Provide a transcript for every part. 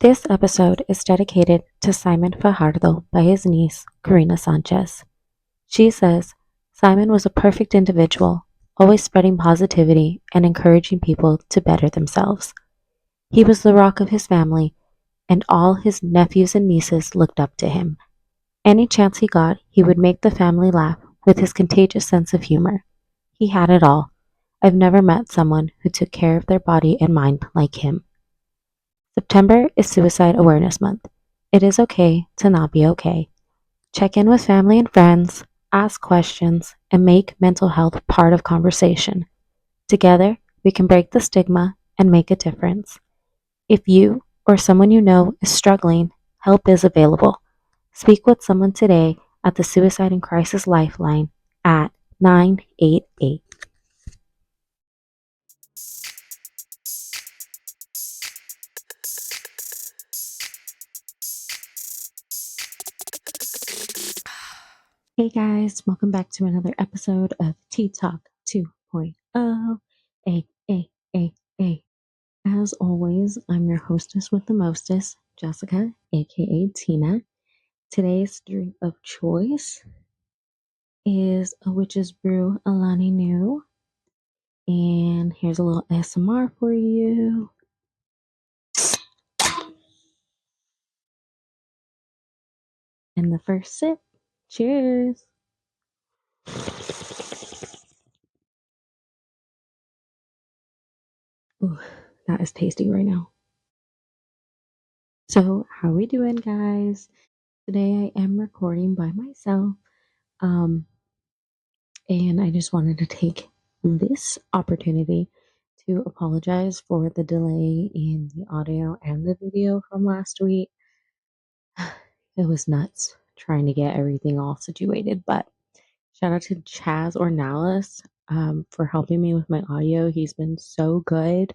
This episode is dedicated to Simon Fajardo by his niece, Karina Sanchez. She says Simon was a perfect individual, always spreading positivity and encouraging people to better themselves. He was the rock of his family, and all his nephews and nieces looked up to him. Any chance he got, he would make the family laugh with his contagious sense of humor. He had it all. I've never met someone who took care of their body and mind like him. September is Suicide Awareness Month. It is okay to not be okay. Check in with family and friends, ask questions, and make mental health part of conversation. Together, we can break the stigma and make a difference. If you or someone you know is struggling, help is available. Speak with someone today at the Suicide and Crisis Lifeline at 988. Hey guys, welcome back to another episode of Tea Talk 2.0. Hey. As always, I'm your hostess with the mostest, Jessica, aka Tina. Today's drink of choice is a witch's brew Alani Nu. And here's a little ASMR for you. And the first sip. Cheers. Ooh, that is tasty right now. So, how we doing, guys? Today I am recording by myself. And I just wanted to take this opportunity to apologize for the delay in the audio and the video from last week. It was nuts trying to get everything all situated, but shout out to Chaz Ornalis for helping me with my audio. He's been so good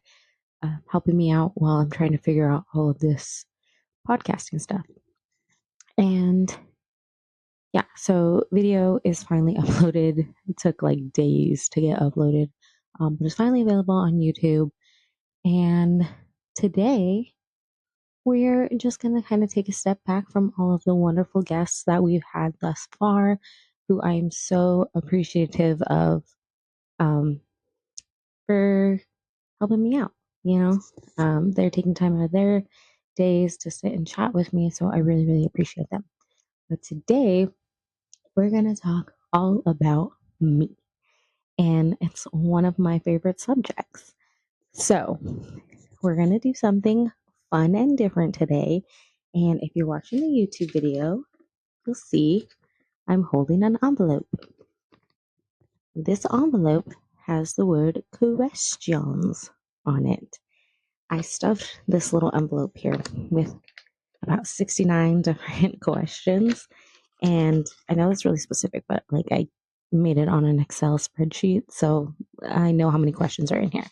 helping me out while I'm trying to figure out all of this podcasting stuff. And yeah, so video is finally uploaded. It took like days to get uploaded, but it's finally available on YouTube. And today we're just going to kind of take a step back from all of the wonderful guests that we've had thus far, who I am so appreciative of for helping me out. They're taking time out of their days to sit and chat with me, so I really, really appreciate them. But today we're going to talk all about me, and it's one of my favorite subjects. So, we're going to do something fun and different today. And if you're watching the YouTube video, you'll see I'm holding an envelope. This envelope has the word questions on it. I stuffed this little envelope here with about 69 different questions. And I know it's really specific, but like I made it on an Excel spreadsheet, so I know how many questions are in here.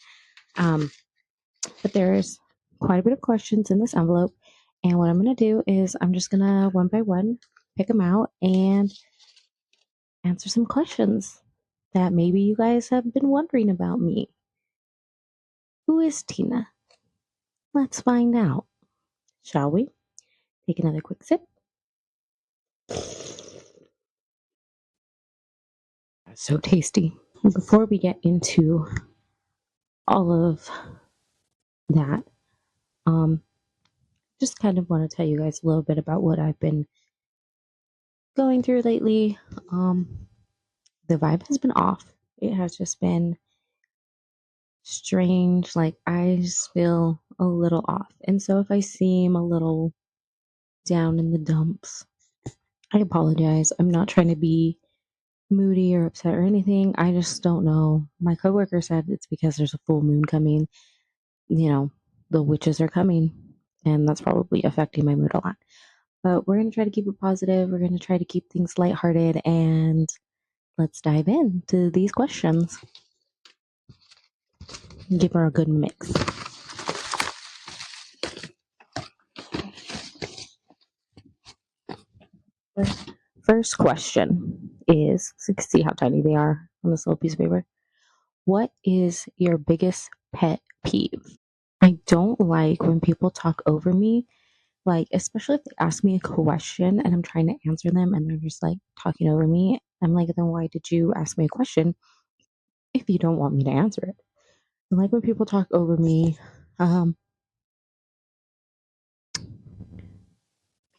But there's quite a bit of questions in this envelope. And what I'm going to do is I'm just going to one by one pick them out and answer some questions that maybe you guys have been wondering about me. Who is Tina? Let's find out, shall we? Take another quick sip. That's so tasty. Before we get into all of that, just kind of want to tell you guys a little bit about what I've been going through lately. The vibe has been off. It has just been strange. Like I just feel a little off. And so if I seem a little down in the dumps, I apologize. I'm not trying to be moody or upset or anything. I just don't know. My coworker said it's because there's a full moon coming. The witches are coming, and that's probably affecting my mood a lot. But we're going to try to keep it positive. We're going to try to keep things lighthearted, and let's dive into these questions. Give her a good mix. First question is, so you can see how tiny they are on this little piece of paper. What is your biggest pet peeve? I don't like when people talk over me Like, especially if they ask me a question and I'm trying to answer them and they're just like talking over me. I'm like, then why did you ask me a question if you don't want me to answer it? I like when people talk over me. I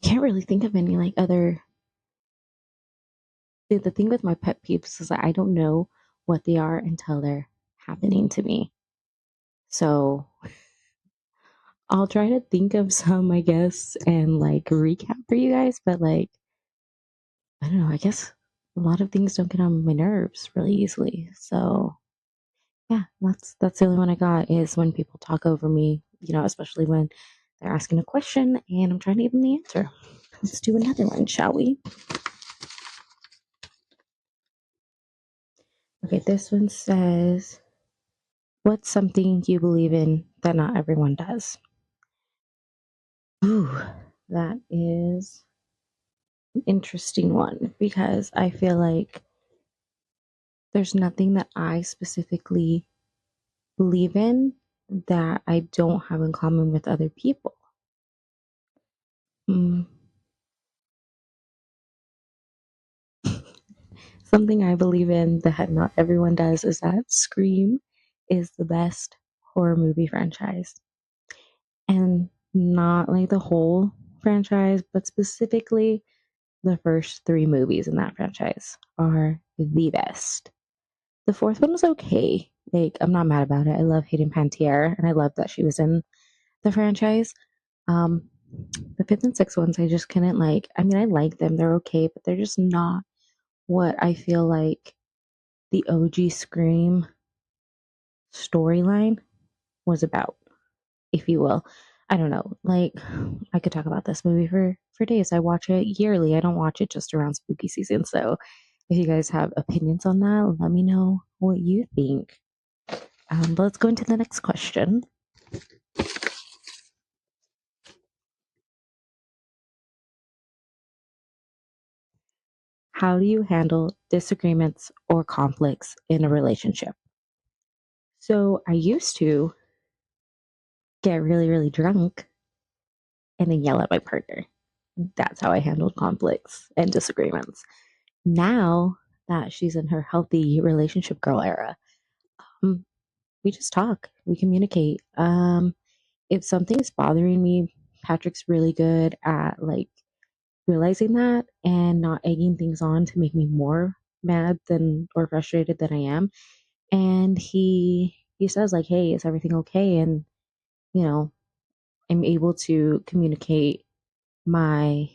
can't really think of any like other. The thing with my pet peeves is that I don't know what they are until they're happening to me. So I'll try to think of some, I guess, and like recap for you guys. But like, I don't know. I guess a lot of things don't get on my nerves really easily. So yeah, that's the only one I got is when people talk over me. Especially when they're asking a question and I'm trying to give them the answer. Let's do another one, shall we? Okay, this one says, what's something you believe in that not everyone does? Ooh, that is an interesting one because I feel like there's nothing that I specifically believe in that I don't have in common with other people. Mm. Something I believe in that not everyone does is that Scream is the best horror movie franchise. And not like the whole franchise, but specifically the first three movies in that franchise are the best. The fourth one was okay. Like, I'm not mad about it. I love Hayden Panettiere, and I love that she was in the franchise. Um, the fifth and sixth ones, I just couldn't like. I mean, I like them; they're okay, but they're just not what I feel like the OG Scream storyline was about, if you will. I don't know. Like, I could talk about this movie for days. I watch it yearly. I don't watch it just around spooky season. So, if you guys have opinions on that, let me know what you think. But let's go into the next question. How do you handle disagreements or conflicts in a relationship? So, I used to get really, really drunk and then yell at my partner. That's how I handled conflicts and disagreements. Now that she's in her healthy relationship girl era, um, we just talk, we communicate. If something's bothering me, Patrick's really good at like realizing that and not egging things on to make me more mad than or frustrated than I am. And he says like, "Hey, is everything okay?" And you know, I'm able to communicate my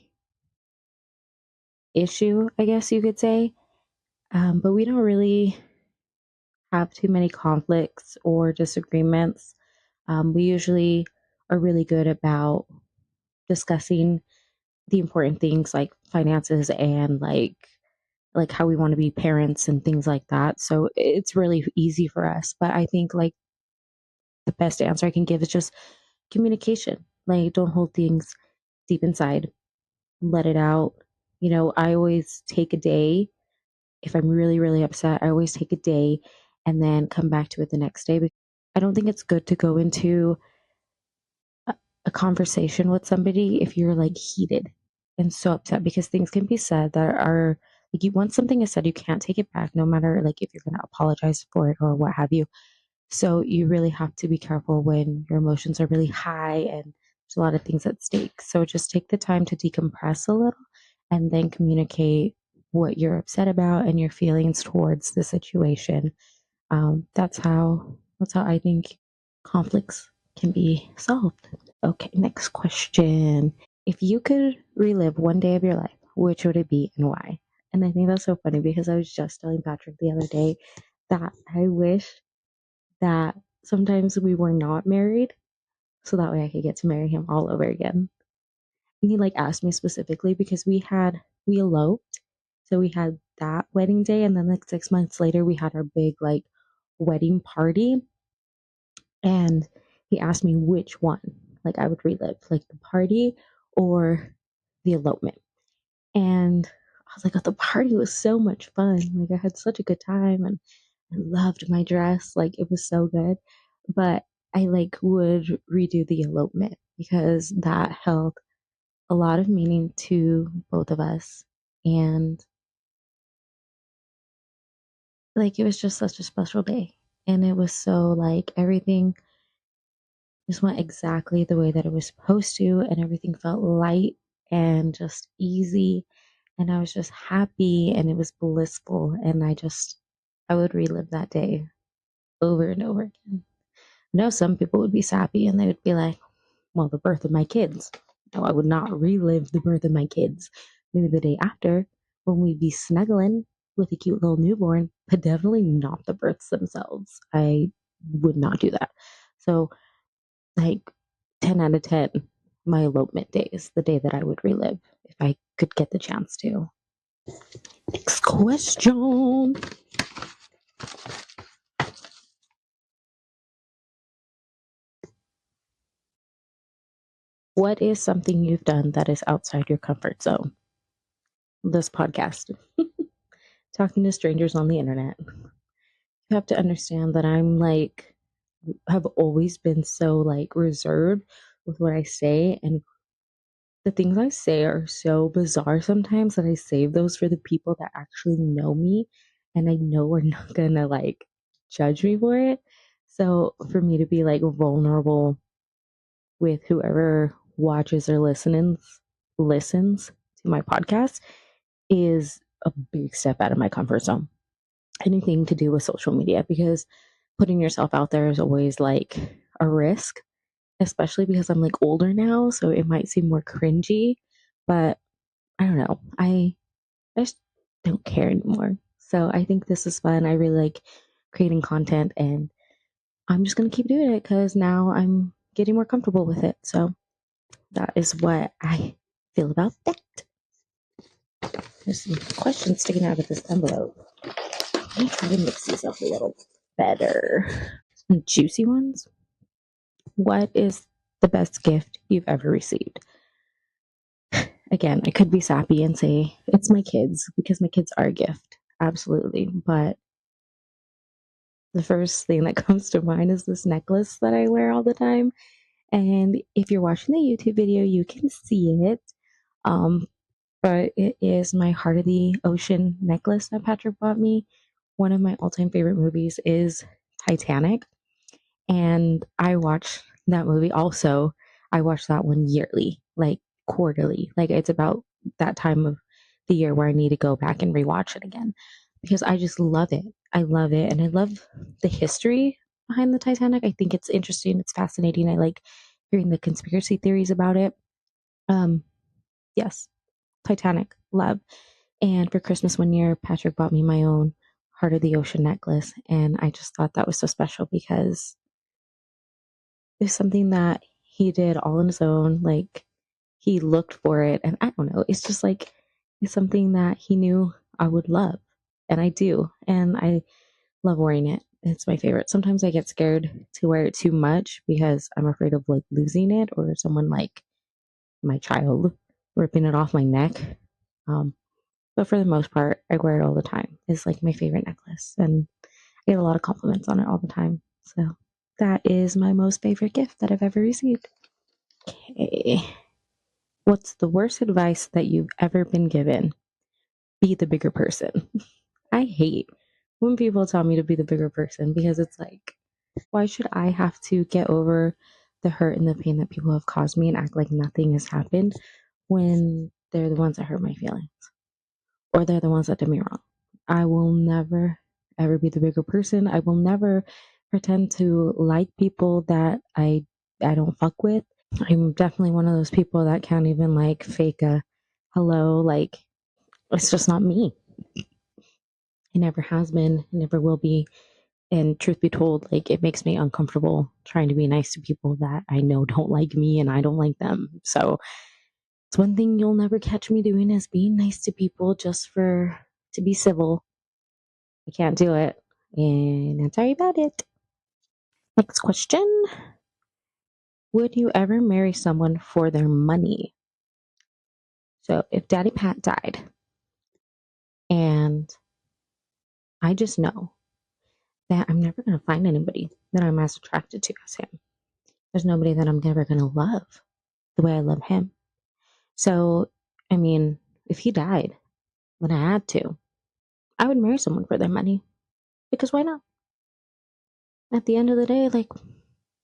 issue, I guess you could say. But we don't really have too many conflicts or disagreements. We usually are really good about discussing the important things like finances and like how we want to be parents and things like that. So it's really easy for us. But I think like the best answer I can give is just communication. Like don't hold things deep inside. Let it out. I always take a day. If I'm really, really upset, I always take a day and then come back to it the next day. I don't think it's good to go into a, a conversation with somebody if you're like heated and so upset because things can be said that are like you once something is said, you can't take it back, no matter like if you're going to apologize for it or what have you. So you really have to be careful when your emotions are really high and there's a lot of things at stake. So just take the time to decompress a little and then communicate what you're upset about and your feelings towards the situation. That's how I think conflicts can be solved. Okay, next question. If you could relive one day of your life, which would it be and why? And I think that's so funny because I was just telling Patrick the other day that I wish that sometimes we were not married so that way I could get to marry him all over again. And he like asked me specifically because we eloped. So we had that wedding day and then like 6 months later we had our big like wedding party and he asked me which one like I would relive, like the party or the elopement. And I was like, oh, the party was so much fun. Like I had such a good time and I loved my dress. Like it was so good. But I like would redo the elopement because that held a lot of meaning to both of us. And like, it was just such a special day. And it was so like everything just went exactly the way that it was supposed to. And everything felt light and just easy. And I was just happy and it was blissful. And I would relive that day over and over again. I know some people would be sappy and they would be like, well, the birth of my kids. No, I would not relive the birth of my kids. Maybe the day after when we'd be snuggling with a cute little newborn, but definitely not the births themselves. I would not do that. So, like 10 out of 10, my elopement day is the day that I would relive if I could get the chance to. Next question. What is something you've done that is outside your comfort zone? This podcast, talking to strangers on the internet. You have to understand that have always been so like reserved with what I say, and the things I say are so bizarre sometimes that I save those for the people that actually know me and I know are not gonna like judge me for it. So for me to be like vulnerable with whoever watches or listens to my podcast is a big step out of my comfort zone. Anything to do with social media, because putting yourself out there is always like a risk, especially because I'm like older now, so it might seem more cringy, but I don't know. I just don't care anymore. So I think this is fun. I really like creating content and I'm just going to keep doing it cuz now I'm getting more comfortable with it. So that is what I feel about that. There's some questions sticking out of this envelope. I'm going to try to mix these up a little better. Some juicy ones. What is the best gift you've ever received? Again, I could be sappy and say it's my kids because my kids are a gift. Absolutely. But the first thing that comes to mind is this necklace that I wear all the time. And if you're watching the YouTube video, you can see it. Um, but it is my Heart of the Ocean necklace that Patrick bought me. One of my all time favorite movies is Titanic. And I watch that movie also. I watch that one yearly, like quarterly. Like it's about that time of the year where I need to go back and rewatch it again because I just love it. I love it. And I love the history behind the Titanic. I think it's interesting. It's fascinating. I like hearing the conspiracy theories about it. Um, yes, Titanic, love. And for Christmas one year, Patrick bought me my own Heart of the Ocean necklace. And I just thought that was so special because it's something that he did all on his own. Like he looked for it, and I don't know. It's just like it's something that he knew I would love, and I do, and I love wearing it. It's my favorite. Sometimes I get scared to wear it too much because I'm afraid of like losing it or someone like my child ripping it off my neck. Um, but for the most part, I wear it all the time. It's like my favorite necklace, and I get a lot of compliments on it all the time. So that is my most favorite gift that I've ever received. Okay. What's the worst advice that you've ever been given? Be the bigger person. I hate when people tell me to be the bigger person because it's like, why should I have to get over the hurt and the pain that people have caused me and act like nothing has happened when they're the ones that hurt my feelings or they're the ones that did me wrong? I will never, ever be the bigger person. I will never pretend to like people that I don't fuck with. I'm definitely one of those people that can't even like fake a hello. Like, it's just not me. It never has been, it never will be. And truth be told, like, it makes me uncomfortable trying to be nice to people that I know don't like me and I don't like them. So it's one thing you'll never catch me doing is being nice to people just to be civil. I can't do it. And I'm sorry about it. Next question. Would you ever marry someone for their money? So if Daddy Pat died and I just know that I'm never going to find anybody that I'm as attracted to as him. There's nobody that I'm never going to love the way I love him. So, I mean, if he died when I had to, I would marry someone for their money. Because why not? At the end of the day, like,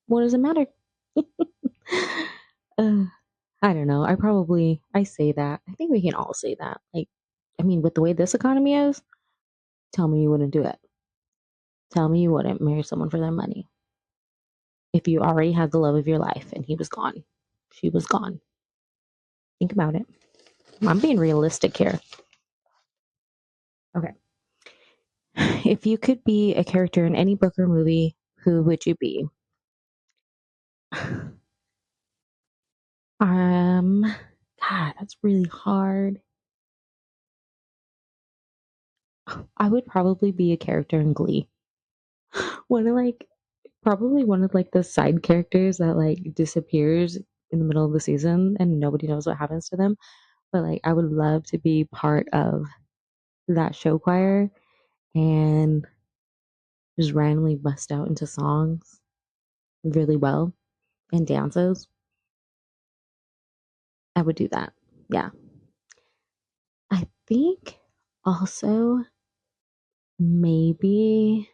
what does it matter? uh, I don't know. I say that. I think we can all say that. Like, I mean, with the way this economy is, tell me you wouldn't do it. Tell me you wouldn't marry someone for their money. If you already had the love of your life and he was gone, she was gone. Think about it. I'm being realistic here. Okay. If you could be a character in any book or movie, who would you be? God, that's really hard. I would probably be a character in Glee. One of like probably one of like the side characters that like disappears in the middle of the season and nobody knows what happens to them. But like I would love to be part of that show choir and just randomly bust out into songs really well and dances. I would do that. Yeah. I think also maybe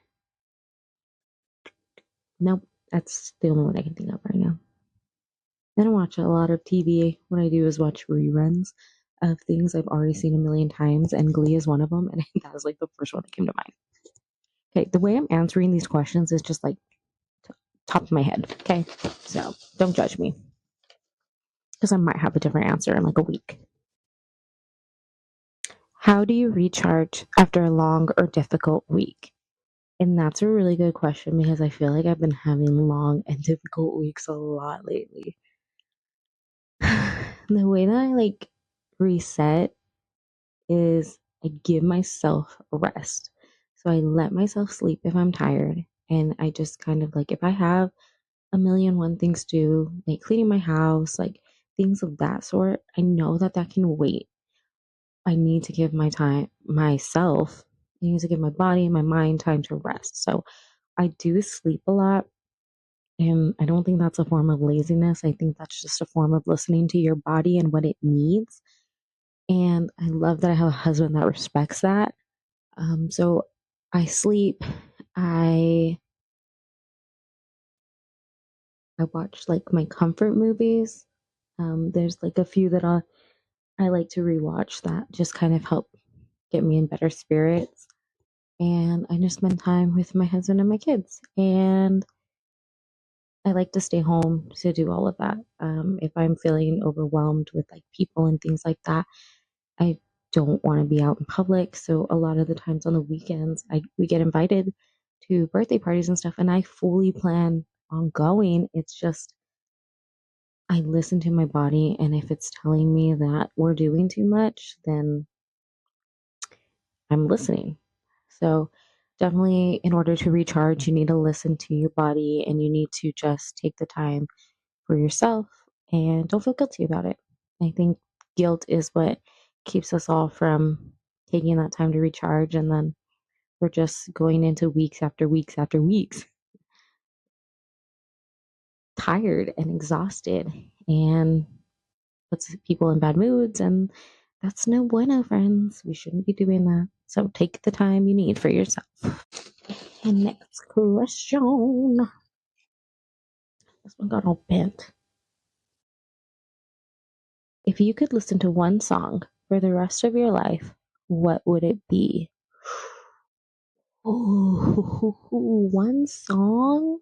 nope, that's the only one I can think of right now. I don't watch a lot of TV. What I do is watch reruns of things I've already seen a million times, and Glee is one of them. And that was like the first one that came to mind. Okay, the way I'm answering these questions is just like top of my head. Okay, so don't judge me because I might have a different answer in like a week. How do you recharge after a long or difficult week? And that's a really good question because I feel like I've been having long and difficult weeks a lot lately. The way that I like reset is I give myself rest. So I let myself sleep if I'm tired. And I just kind of like, if I have a million one things to do, like cleaning my house, like things of that sort, I know that that can wait. I need to give myself, I need to give my body and my mind time to rest. So I do sleep a lot. And I don't think that's a form of laziness. I think that's just a form of listening to your body and what it needs. And I love that I have a husband that respects that. So I sleep. I I watch like my comfort movies. There's like a few that I like to rewatch that just kind of help get me in better spirits. And I just spend time with my husband and my kids. And I like to stay home to do all of that. If I'm feeling overwhelmed with like people and things like that, I don't want to be out in public. So a lot of the times on the weekends, we get invited to birthday parties and stuff, and I fully plan on going. It's just I listen to my body, and if it's telling me that we're doing too much, then I'm listening. So definitely, in order to recharge, you need to listen to your body, and you need to just take the time for yourself and don't feel guilty about it. I think guilt is what keeps us all from taking that time to recharge. And then we're just going into weeks after weeks after weeks, tired and exhausted, and puts people in bad moods. And that's no bueno, friends. We shouldn't be doing that. So take the time you need for yourself. And next question. This one got all bent. If you could listen to one song for the rest of your life, what would it be? Oh, one song?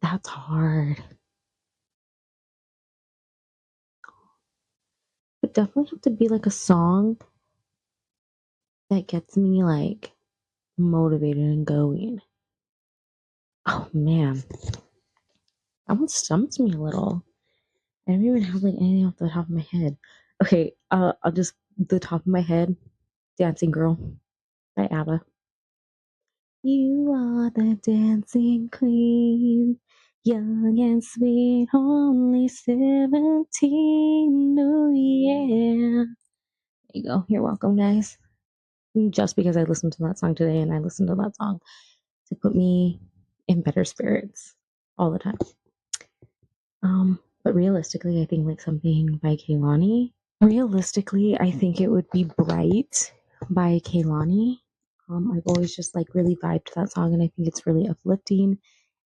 That's hard. It definitely have to be like a song that gets me like motivated and going. Oh man, that one stumps me a little. I don't even have like anything off the top of my head. Okay, I'll just the top of my head. Dancing Girl by ABBA. You are the dancing queen, young and sweet, only 17. Oh, yeah. There you go. You're welcome, guys. Just because I listened to that song today and I listened to that song to put me in better spirits all the time. But realistically, I think like something by Kehlani. Realistically, I think it would be Bright by Kehlani. I've always just like really vibed to that song, and I think it's really uplifting.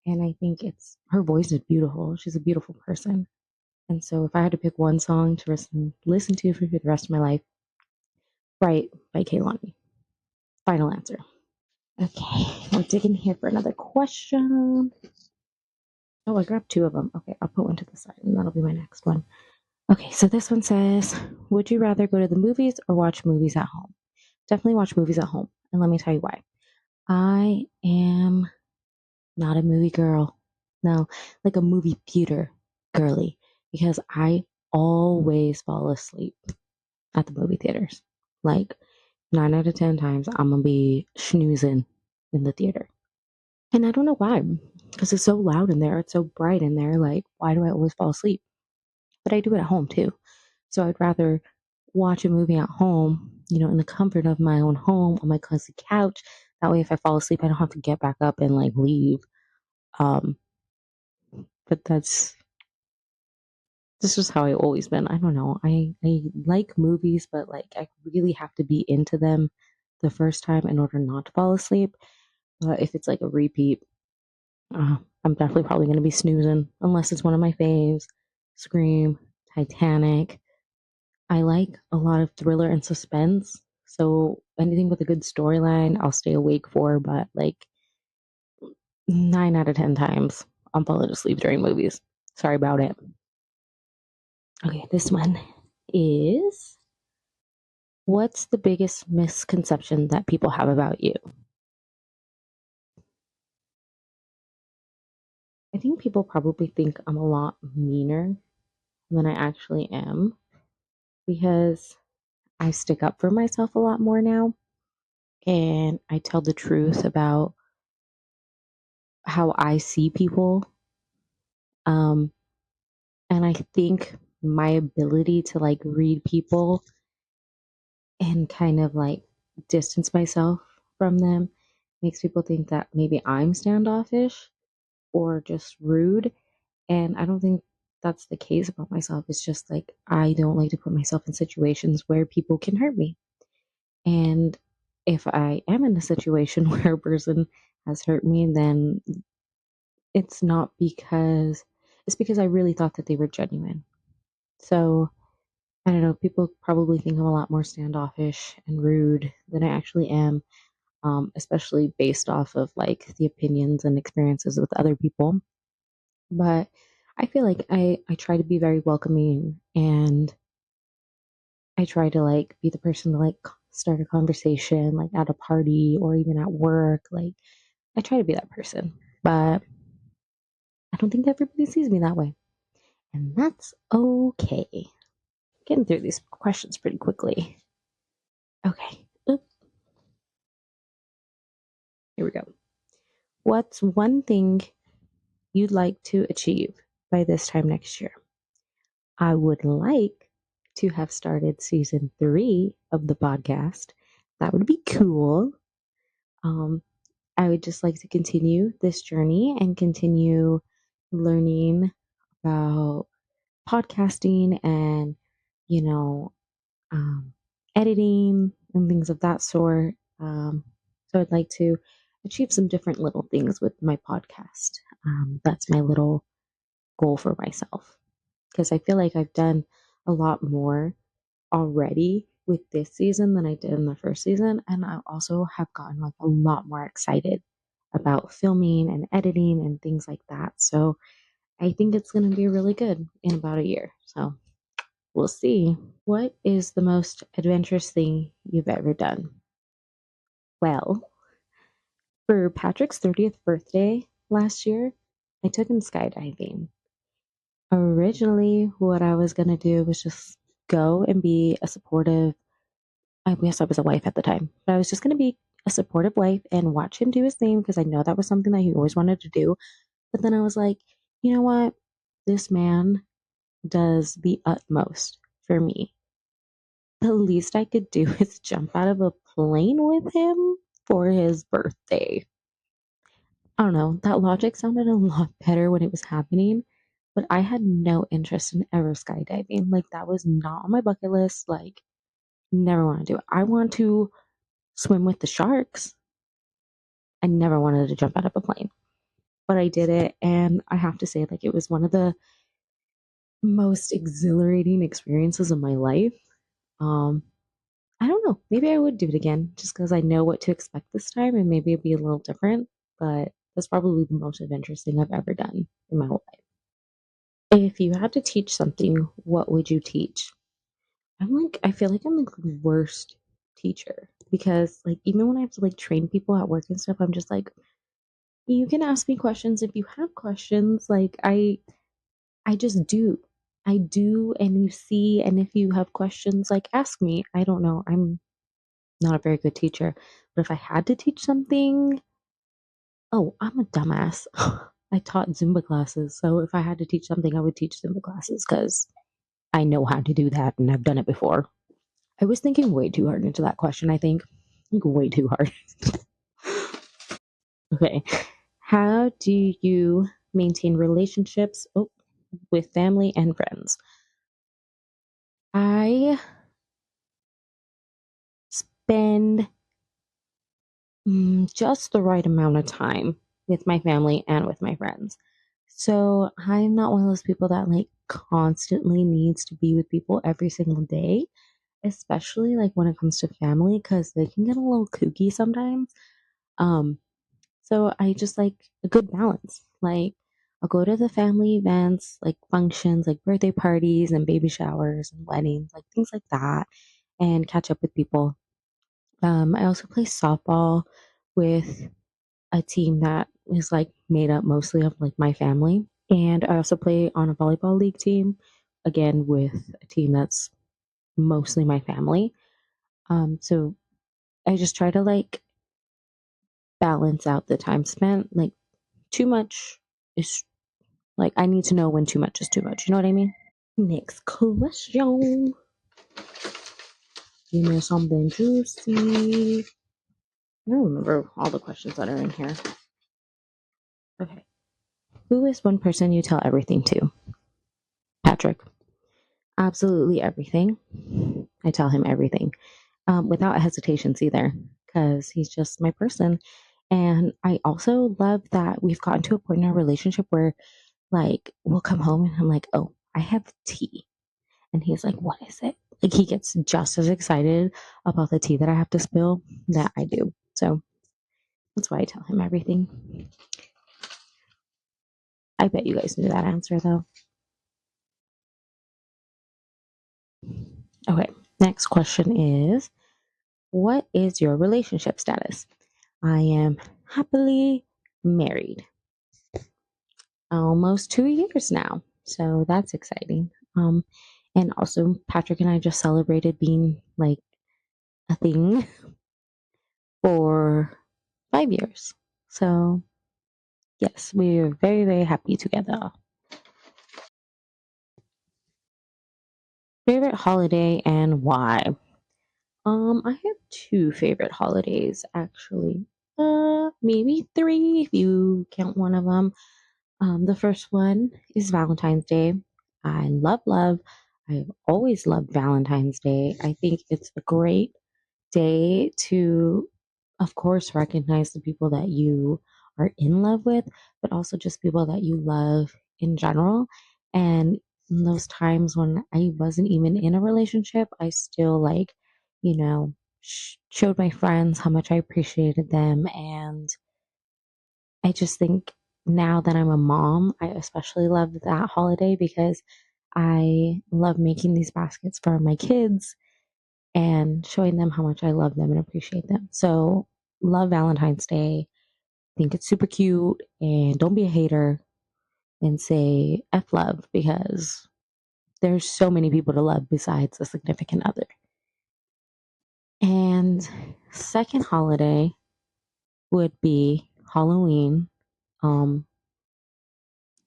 And I think it's her voice is beautiful. She's a beautiful person. And so if I had to pick one song to listen to for the rest of my life, Bright by Kehlani. Final answer. Okay, I'm digging here for another question. Oh, I grabbed two of them. Okay, I'll put one to the side, and that'll be my next one. Okay, so this one says, would you rather go to the movies or watch movies at home? Definitely watch movies at home. And let me tell you why. I am not a movie girl. No, like a movie theater girly, because I always fall asleep at the movie theaters. Like 9 out of 10 times, I'm gonna be snoozing in the theater. And I don't know why, because it's so loud in there. It's so bright in there. Like, why do I always fall asleep? But I do it at home too. So I'd rather watch a movie at home, in the comfort of my own home on my cozy couch. That way, if I fall asleep, I don't have to get back up and like leave. Um, but this is how I always been. I don't know. I like movies, but like I really have to be into them the first time in order not to fall asleep. But if it's like a repeat, I'm definitely probably going to be snoozing unless it's one of my faves. Scream, Titanic. I like a lot of thriller and suspense. So anything with a good storyline, I'll stay awake for. But like 9 out of 10 times, I'm falling asleep during movies. Sorry about it. Okay, this one is, what's the biggest misconception that people have about you? I think people probably think I'm a lot meaner than I actually am because I stick up for myself a lot more now and I tell the truth about how I see people. Um, and I think my ability to like read people and kind of like distance myself from them makes people think that maybe I'm standoffish or just rude. And I don't think that's the case about myself. It's just like I don't like to put myself in situations where people can hurt me. And if I am in a situation where a person has hurt me, then it's not because it's because I really thought that they were genuine. So I don't know, people probably think I'm a lot more standoffish and rude than I actually am, especially based off of like the opinions and experiences with other people. But I feel like I try to be very welcoming and I try to like be the person to like start a conversation like at a party or even at work. Like I try to be that person, but I don't think everybody sees me that way. And that's okay. Getting through these questions pretty quickly. Okay. Oop, here we go. What's one thing you'd like to achieve by this time next year? I would like to have started season 3 of the podcast. That would be cool. Um, I would just like to continue this journey and continue learning about podcasting and, you know, um, editing and things of that sort. So I'd like to achieve some different little things with my podcast. That's my little goal for myself because I feel like I've done a lot more already with this season than I did in the first season. And I also have gotten like a lot more excited about filming and editing and things like that. So I think it's going to be really good in about a year. So we'll see. What is the most adventurous thing you've ever done? Well, for Patrick's 30th birthday last year, I took him skydiving. Originally, what I was going to do was just go and be a supportive, I guess I was a wife at the time, but I was just going to be a supportive wife and watch him do his thing because I know that was something that he always wanted to do. But then I was like, you know what? This man does the utmost for me. The least I could do is jump out of a plane with him for his birthday. I don't know. That logic sounded a lot better when it was happening. but I had no interest in ever skydiving. Like, that was not on my bucket list. Like, never want to do it. I want to swim with the sharks. I never wanted to jump out of a plane, but I did it. And I have to say, like, it was one of the most exhilarating experiences of my life. Um, I don't know. Maybe I would do it again just because I know what to expect this time and maybe it'd be a little different. But that's probably the most adventurous thing I've ever done in my whole life. If you had to teach something, what would you teach? I feel like I'm like the worst teacher because, like, even when I have to like train people at work and stuff, I'm just like, you can ask me questions if you have questions. I just do. I do, and you see, and if you have questions, like, ask me. I don't know. I'm not a very good teacher, but if I had to teach something, oh, I'm a dumbass. I taught Zumba classes, so if I had to teach something, I would teach Zumba classes because I know how to do that and I've done it before. I was thinking way too hard into that question, I think. Way too hard. Okay. How do you maintain relationships with family and friends? I spend just the right amount of time with my family and with my friends. So I'm not one of those people that like constantly needs to be with people every single day, especially like when it comes to family, because they can get a little kooky sometimes. Um, so I just like a good balance. Like I'll go to the family events, like functions, like birthday parties and baby showers and weddings, like things like that, and catch up with people. I also play softball with a team that is like made up mostly of like my family. And I also play on a volleyball league team, again with a team that's mostly my family. So I just try to like balance out the time spent. Like too much is like I need to know when too much is too much. You know what I mean? Next question. Give me something juicy. I don't remember all the questions that are in here. Okay. Who is one person you tell everything to? Patrick. Absolutely everything. I tell him everything without hesitations either, because he's just my person. And I also love that we've gotten to a point in our relationship where, like, we'll come home and I'm like, oh, I have tea. And he's like, what is it? Like, he gets just as excited about the tea that I have to spill that I do. So that's why I tell him everything. I bet you guys knew that answer, though. Okay, next question is, what is your relationship status? I am happily married. Almost 2 years now. So that's exciting. And also Patrick and I just celebrated being like a thing for 5 years. So yes, we're very, very happy together. Favorite holiday and why? I have two favorite holidays actually. Maybe three if you count one of them. The first one is Valentine's Day. I love love. I've always loved Valentine's Day. I think it's a great day to, of course, recognize the people that you are in love with, but also just people that you love in general. And in those times when I wasn't even in a relationship, I still like, showed my friends how much I appreciated them. And I just think now that I'm a mom, I especially love that holiday because I love making these baskets for my kids and showing them how much I love them and appreciate them. So, love Valentine's Day. Think it's super cute and don't be a hater and say F love because there's so many people to love besides a significant other. And second holiday would be Halloween. Um,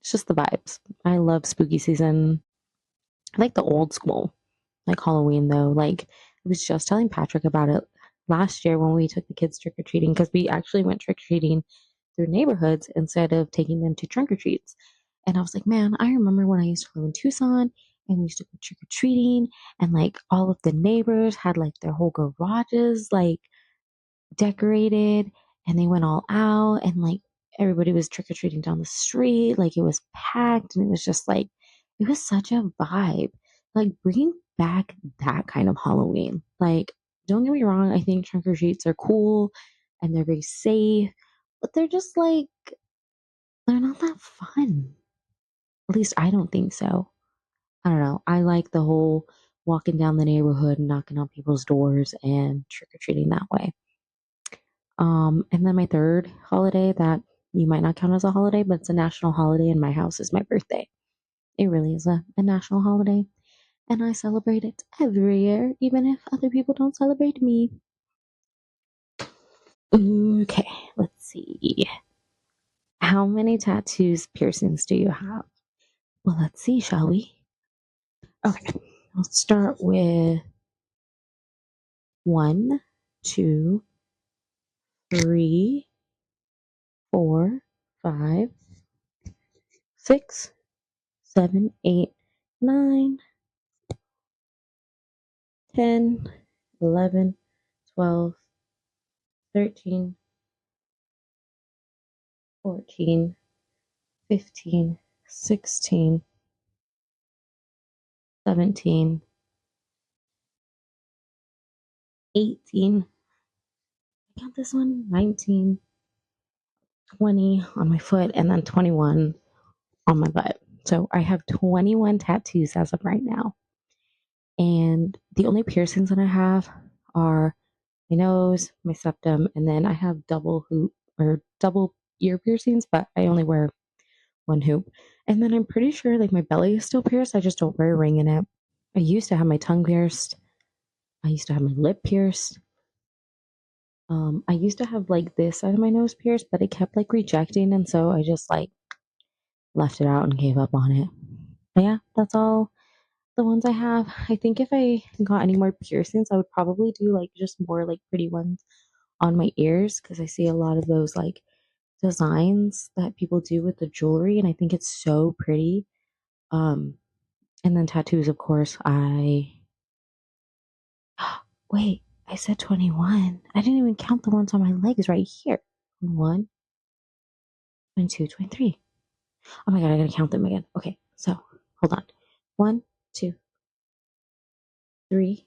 it's just the vibes. I love spooky season. I like the old school, like Halloween though. Like I was just telling Patrick about it last year when we took the kids trick or treating because we actually went trick or treating through neighborhoods instead of taking them to trunk or treats. And I was like, man, I remember when I used to live in Tucson and we used to go trick or treating, and like all of the neighbors had like their whole garages like decorated, and they went all out, and like everybody was trick or treating down the street. Like it was packed, and it was just like, it was such a vibe. Like bringing back that kind of Halloween. Like, don't get me wrong, I think trick or treats are cool and they're very safe, but they're just like, they're not that fun. At least I don't think so. I don't know. I like the whole walking down the neighborhood and knocking on people's doors and trick or treating that way. And then my third holiday that you might not count as a holiday, but it's a national holiday in my house is my birthday. It really is a national holiday. And I celebrate it every year, even if other people don't celebrate me. Okay, let's see. How many tattoos, piercings do you have? Well, let's see, shall we? Okay, let's start with 18. I count this one, 19, 20 on my foot, and then 21 on my butt. So I have 21 tattoos as of right now. And the only piercings that I have are my nose, my septum, and then I have double hoop or double ear piercings, but I only wear one hoop. And then I'm pretty sure like my belly is still pierced. I just don't wear a ring in it. I used to have my tongue pierced. I used to have my lip pierced. I used to have like this side of my nose pierced, but it kept like rejecting, and so I just like left it out and gave up on it. But yeah, that's all the ones I have. I think if I got any more piercings, I would probably do like just more like pretty ones on my ears because I see a lot of those like designs that people do with the jewelry, and I think it's so pretty. Um, and then tattoos, of course. I wait, I said 21. I didn't even count the ones on my legs right here. 21, 22, 23. Oh my god, I gotta count them again. Okay, so hold on. 1, 2, 3,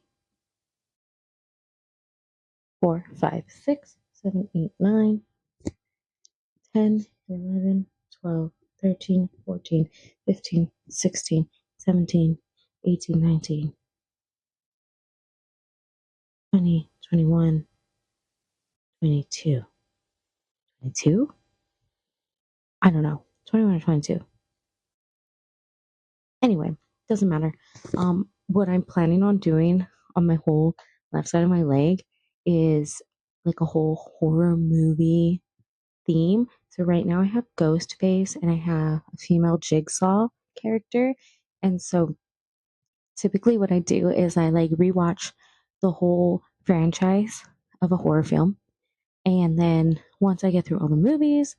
4, 5, 6, 7, 8, 9, 10, 11, 12, 13, 14, 15, 16, 17, 18, 19, 20, 21, 22. 22? I don't know. 21 or 22. Anyway, doesn't matter. What I'm planning on doing on my whole left side of my leg is like a whole horror movie theme. So right now I have Ghostface and I have a female Jigsaw character. And so typically what I do is I like rewatch the whole franchise of a horror film. And then once I get through all the movies,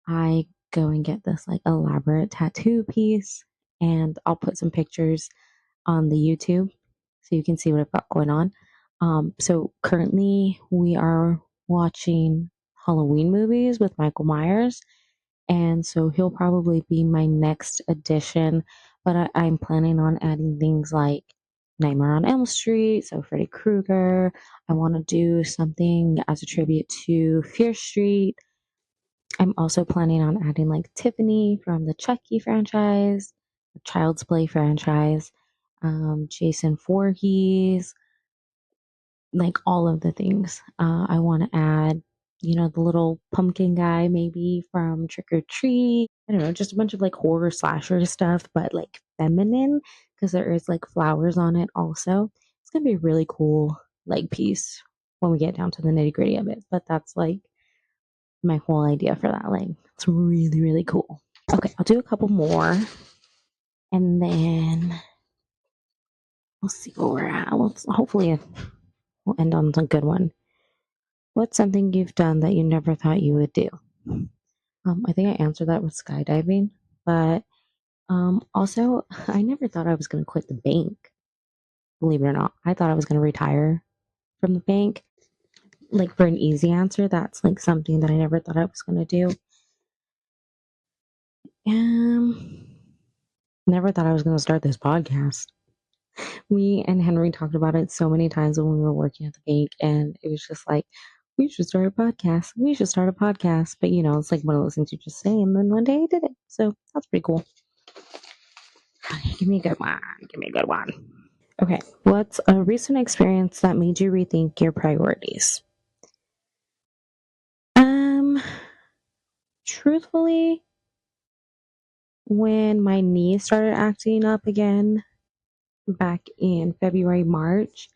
I go and get this like elaborate tattoo piece, and I'll put some pictures on the YouTube so you can see what I've got going on. So currently we are watching Halloween movies with Michael Myers, and so he'll probably be my next addition. But I'm planning on adding things like Nightmare on Elm Street, so Freddy Krueger. I want to do something as a tribute to Fear Street. I'm also planning on adding like Tiffany from the Chucky franchise, the Child's Play franchise, Jason Voorhees, like all of the things. I want to add, the little pumpkin guy maybe from Trick or Treat. I don't know, just a bunch of like horror slasher stuff, but like feminine because there is like flowers on it also. It's gonna be a really cool like piece when we get down to the nitty gritty of it. But that's like my whole idea for that leg. It's really, really cool. Okay, I'll do a couple more and then we'll see where we're at. Hopefully we'll end on a good one. What's something you've done that you never thought you would do? I think I answered that with skydiving, but Also, I never thought I was going to quit the bank, believe it or not. I thought I was going to retire from the bank. Like for an easy answer, that's like something that I never thought I was going to do. Um, Never thought I was going to start this podcast. Me and Henry talked about it so many times when we were working at the bank, and it was just like, we should start a podcast. We should start a podcast. But it's like one of those things you just say, and then one day I did it. So that's pretty cool. Give me a good one. Give me a good one. Okay. What's a recent experience that made you rethink your priorities? Um, Truthfully, when my knee started acting up again back in February, March,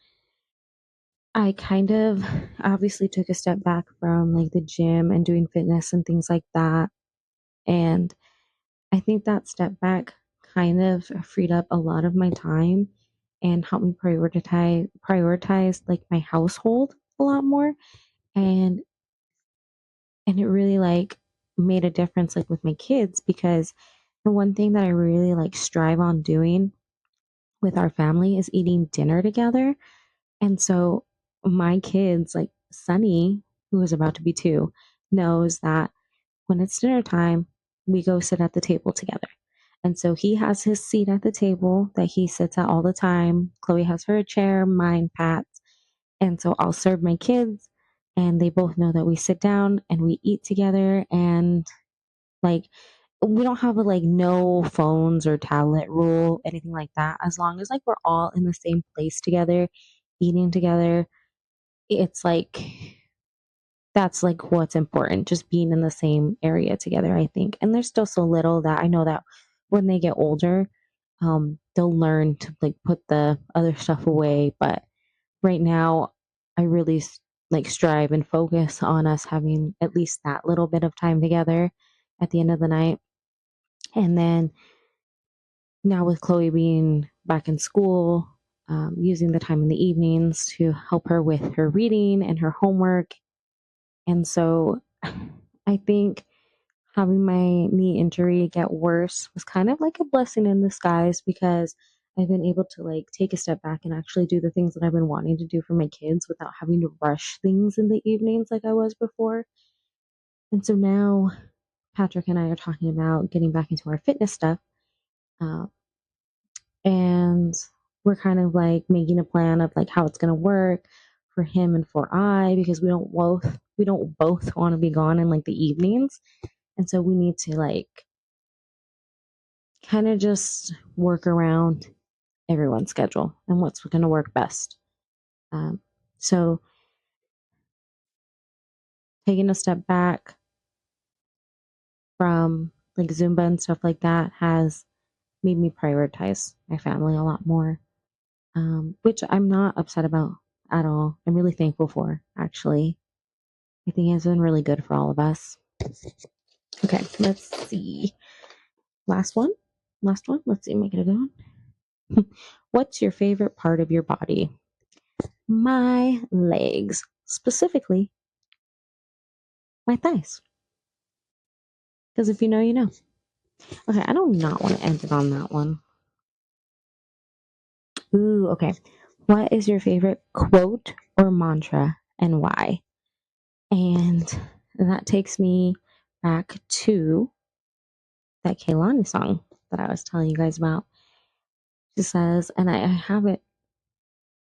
I kind of obviously took a step back from like the gym and doing fitness and things like that. And I think that step back kind of freed up a lot of my time and helped me prioritize like my household a lot more. And it really like made a difference like with my kids, because the one thing that I really like strive on doing with our family is eating dinner together. And so my kids, like Sunny, who is about to be 2, knows that when it's dinner time, we go sit at the table together. And so he has his seat at the table that he sits at all the time. Chloe has her chair, mine, Pat's. And so I'll serve my kids, and they both know that we sit down and we eat together. And like, we don't have a like no phones or tablet rule, anything like that. As long as like we're all in the same place together, eating together, it's like that's like what's important, just being in the same area together, I think. And they're still so little that I know that when they get older, they'll learn to like put the other stuff away. But right now, I really like strive and focus on us having at least that little bit of time together at the end of the night. And then now with Chloe being back in school, using the time in the evenings to help her with her reading and her homework. And so I think having my knee injury get worse was kind of like a blessing in disguise, because I've been able to like take a step back and actually do the things that I've been wanting to do for my kids without having to rush things in the evenings like I was before. And so now Patrick and I are talking about getting back into our fitness stuff. Uh, and we're kind of like making a plan of like how it's going to work for him and for I, because we don't both want to be gone in like the evenings. And so we need to like kind of just work around everyone's schedule and what's going to work best. Um, so taking a step back from like Zumba and stuff like that has made me prioritize my family a lot more, which I'm not upset about at all. I'm really thankful for, actually. I think it's been really good for all of us. Okay, let's see. Last one. Last one. Let's see, make it a good one. What's your favorite part of your body? My legs, specifically my thighs. Because if you know, you know. Okay, I do not want to end it on that one. Ooh, okay. What is your favorite quote or mantra and why? And that takes me back to that Kehlani song that I was telling you guys about. She says, and I have it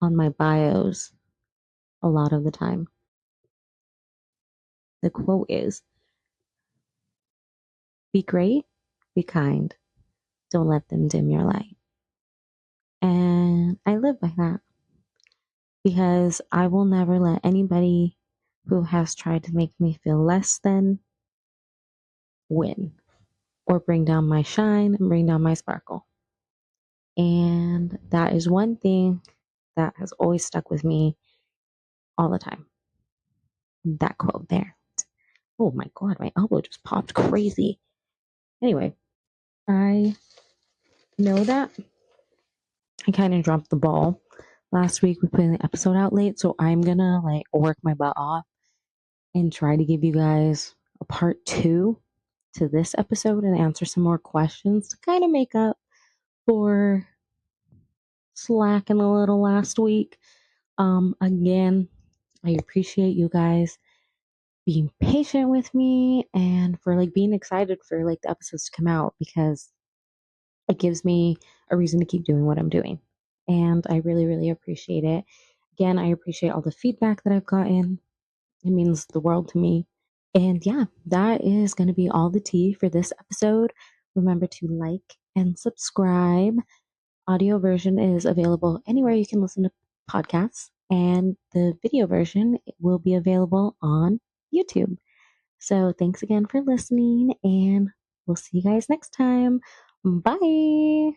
on my bios a lot of the time. The quote is, be great, be kind, don't let them dim your light. And I live by that, because I will never let anybody who has tried to make me feel less than win or bring down my shine and bring down my sparkle. And that is one thing that has always stuck with me all the time. That quote there. Oh my God, my elbow just popped crazy. Anyway, I know that I kind of dropped the ball last week with putting the episode out late, so I'm gonna like work my butt off and try to give you guys a part 2 to this episode and answer some more questions to kind of make up for slacking a little last week. Again, I appreciate you guys being patient with me and for like being excited for like the episodes to come out because it gives me a reason to keep doing what I'm doing. And I really, really appreciate it. Again, I appreciate all the feedback that I've gotten. It means the world to me. And yeah, that is going to be all the tea for this episode. Remember to like and subscribe. Audio version is available anywhere you can listen to podcasts, and the video version will be available on YouTube. So thanks again for listening, and we'll see you guys next time. Bye.